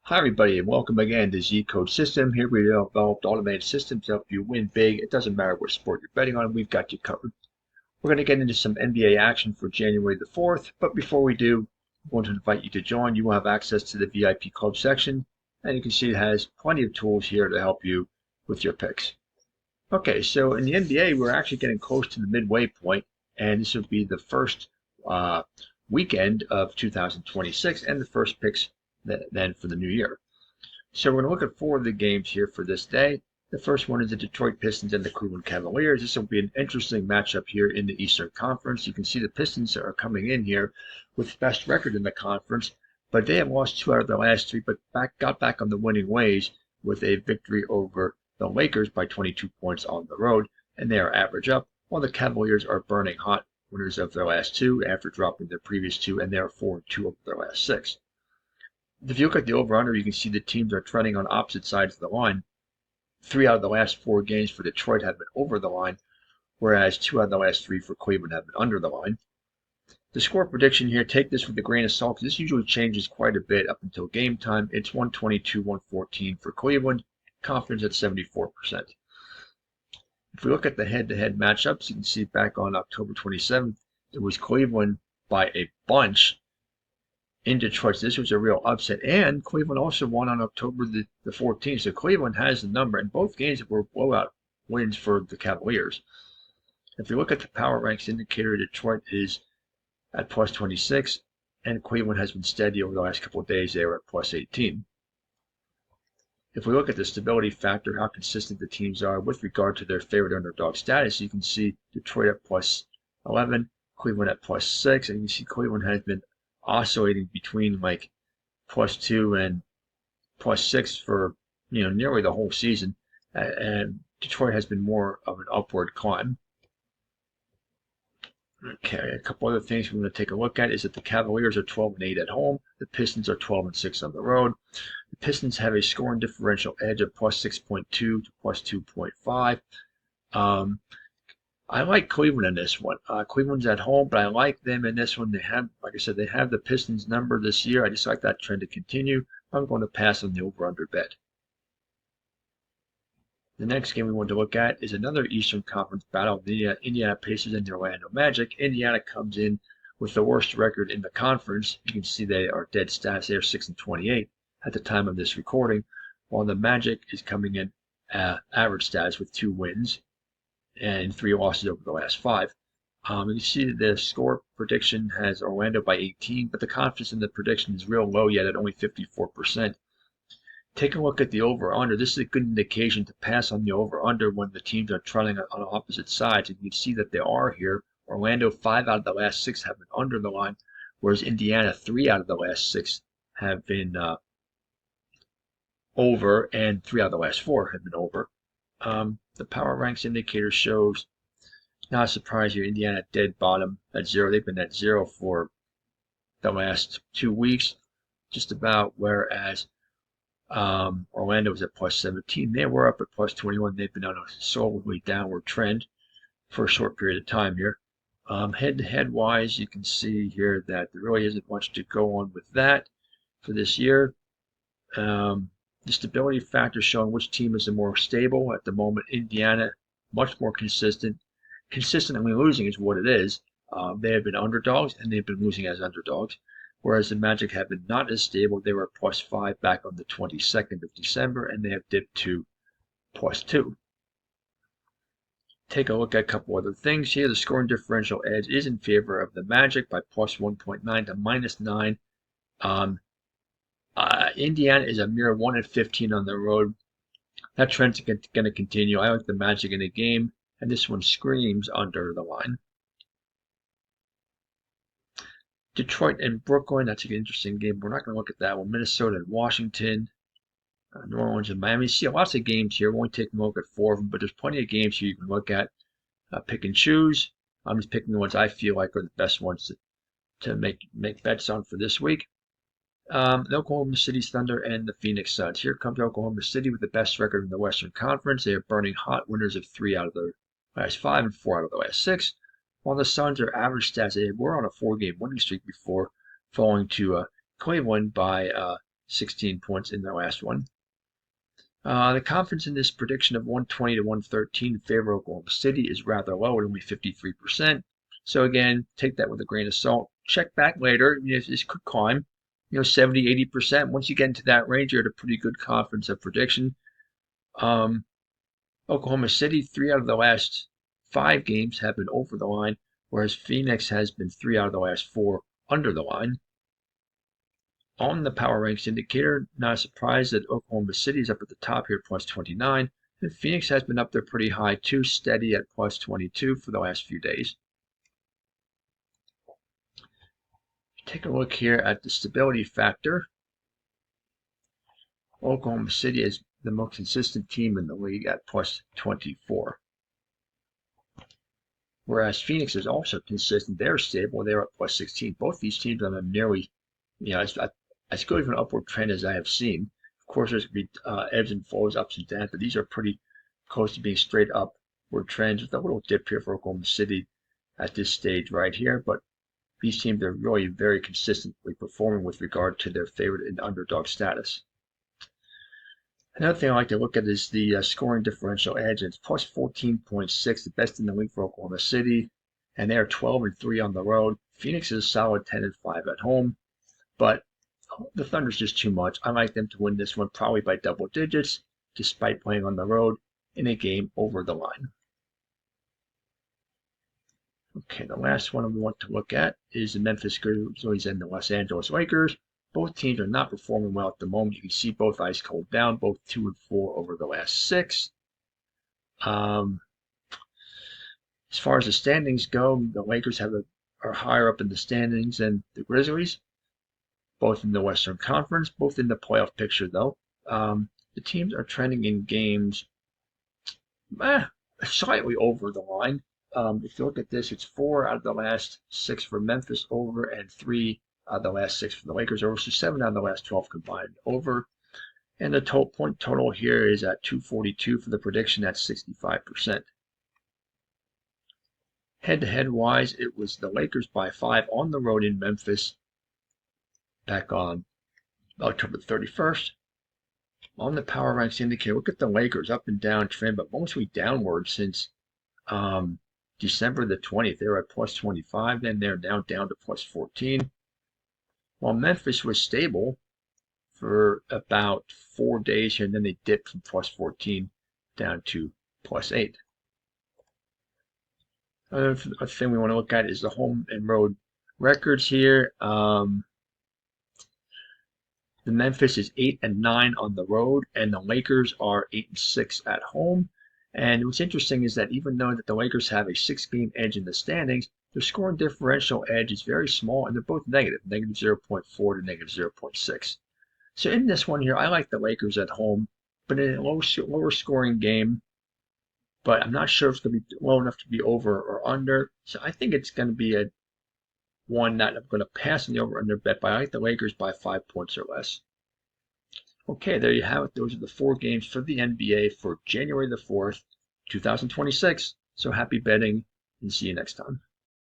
Hi everybody and welcome again to ZCodeSystem. Here we developed automated systems to help you win big. It doesn't matter what sport you're betting on, we've got you covered. We're going to get into some NBA action for January the 4th, but before we do, I want to invite you to join. You will have access to the VIP club section, and you can see it has plenty of tools here to help you with your picks. Okay, so in the NBA, we're actually getting close to the midway point, and this will be the first weekend of 2026 and the first picks then for the new year. So we're going to look at 4 of the games here for this day. The first one is the Detroit Pistons and the Cleveland Cavaliers. This will be an interesting matchup here in the Eastern Conference. You can see the Pistons are coming in here with best record in the conference, but they have lost 2 out of their last 3, but got back on the winning ways with a victory over the Lakers by 22 points on the road, and they are average up, while the Cavaliers are burning hot, winners of their last 2 after dropping their previous 2, and they are 4-2 over their last 6. If you look at the over-under, you can see the teams are trending on opposite sides of the line. 3 out of the last 4 games for Detroit have been over the line, whereas 2 out of the last 3 for Cleveland have been under the line. The score prediction here, take this with a grain of salt, because this usually changes quite a bit up until game time. It's 122-114 for Cleveland, confidence at 74%. If we look at the head-to-head matchups, you can see back on October 27th, it was Cleveland by a bunch in Detroit. So this was a real upset, and Cleveland also won on October the 14th. So Cleveland has the number, and both games were blowout wins for the Cavaliers. If you look at the power ranks indicator, Detroit is at plus 26, and Cleveland has been steady over the last couple of days. They were at plus 18. If we look at the stability factor, how consistent the teams are with regard to their favorite underdog status, you can see Detroit at plus 11, Cleveland at plus 6, and you see Cleveland has been oscillating between like plus 2 and plus 6 for nearly the whole season, and Detroit has been more of an upward climb. Okay, a couple other things we're going to take a look at is that the Cavaliers are 12-8 at home. The Pistons are 12-6 on the road. The Pistons have a scoring differential edge of plus 6.2 to plus 2.5. I like Cleveland in this one. Cleveland's at home, but I like them in this one. They have, like I said, they have the Pistons number this year. I just like that trend to continue. I'm going to pass on the over-under bet. The next game we want to look at is another Eastern Conference battle, the Indiana Pacers and the Orlando Magic. Indiana comes in with the worst record in the conference. You can see they are dead stats. They are 6-28 at the time of this recording, while the Magic is coming in average stats with 2 wins and 3 losses over the last 5. You see the score prediction has Orlando by 18, but the confidence in the prediction is real low yet at only 54%. Take a look at the over-under. This is a good indication to pass on the over-under when the teams are trending on opposite sides. And you can see that they are here. Orlando, 5 out of the last 6 have been under the line, whereas Indiana, 3 out of the last 6 have been over, and 3 out of the last 4 have been over. The power ranks indicator shows, not a surprise here, Indiana dead bottom at 0. They've been at 0 for the last 2 weeks, just about, whereas Orlando was at plus 17. They were up at plus 21. They've been on a slowly downward trend for a short period of time here. Head-to-head wise, you can see here that there really isn't much to go on with that for this year. The stability factor showing which team is the more stable at the moment. Indiana, much more consistent. Consistently losing is what it is. They have been underdogs, and they've been losing as underdogs. Whereas the Magic have been not as stable. They were plus 5 back on the 22nd of December, and they have dipped to plus 2. Take a look at a couple other things here. The scoring differential edge is in favor of the Magic by plus 1.9 to minus 9. Indiana is a mere 1-15 on the road. That trend's going to continue. I like the Magic in the game, and this one screams under the line. Detroit and Brooklyn, that's an interesting game. We're not going to look at that one. Minnesota and Washington, New Orleans and Miami. You see lots of games here. We won't take a look at 4 of them, but there's plenty of games here you can look at. Pick and choose. I'm just picking the ones I feel like are the best ones to make bets on for this week. The Oklahoma City Thunder and the Phoenix Suns. Here comes Oklahoma City with the best record in the Western Conference. They are burning hot, winners of 3 out of the last 5 and 4 out of the last 6. While the Suns are average stats, they were on a 4-game winning streak before falling to Cleveland by 16 points in their last one. The confidence in this prediction of 120 to 113 in favor of Oklahoma City is rather low at only 53%. So again, take that with a grain of salt. Check back later. This could climb, 70, 80%. Once you get into that range, you're at a pretty good confidence of prediction. Oklahoma City, 3 out of the last 5 games have been over the line, whereas Phoenix has been 3 out of the last 4 under the line. On the Power Ranks indicator, not a surprise that Oklahoma City is up at the top here, plus 29. And Phoenix has been up there pretty high too, steady at plus 22 for the last few days. Take a look here at the stability factor. Oklahoma City is the most consistent team in the league at plus 24. Whereas Phoenix is also consistent. They're stable. They're at plus 16. Both these teams are nearly, as good of an upward trend as I have seen. Of course, there's going to be ebbs and flows, ups and downs, but these are pretty close to being straight upward trends with a little dip here for Oklahoma City at this stage right here. But these teams are really very consistently performing with regard to their favorite and underdog status. Another thing I like to look at is the scoring differential edge. It's plus 14.6, the best in the league for Oklahoma City, and they are 12-3 on the road. Phoenix is a solid 10-5 at home, but the Thunder's just too much. I like them to win this one probably by double digits, despite playing on the road in a game over the line. Okay, the last one we want to look at is the Memphis Grizzlies and the Los Angeles Lakers. Both teams are not performing well at the moment. You can see both ice cold down, both 2-4 over the last 6. As far as the standings go, the Lakers are higher up in the standings than the Grizzlies, both in the Western Conference, both in the playoff picture, though. The teams are trending in games slightly over the line. If you look at this, it's 4 out of the last 6 for Memphis over and 3 out of the last 6 for the Lakers over, so 7 out of the last 12 combined over. And the point total here is at 242 for the prediction at 65%. Head-to-head wise, it was the Lakers by 5 on the road in Memphis back on October 31st. On the Power Ranks indicator, look at the Lakers up and down trend, but mostly downward since December the 20th. They were at plus 25, then they're now down to plus 14. While Memphis was stable for about 4 days here, and then they dipped from plus 14 down to plus 8. Another thing we want to look at is the home and road records here. The Memphis is 8-9 on the road, and the Lakers are 8-6 at home. And what's interesting is that even though that the Lakers have a 6-game edge in the standings, their scoring differential edge is very small, and they're both negative 0.4 to negative 0.6. So in this one here, I like the Lakers at home, but in a lower scoring game. But I'm not sure if it's going to be low enough to be over or under. So I think it's going to be a one that I'm going to pass on the over-under bet, but I like the Lakers by 5 points or less. Okay, there you have it. Those are the 4 games for the NBA for January the 4th, 2026. So happy betting, and see you next time.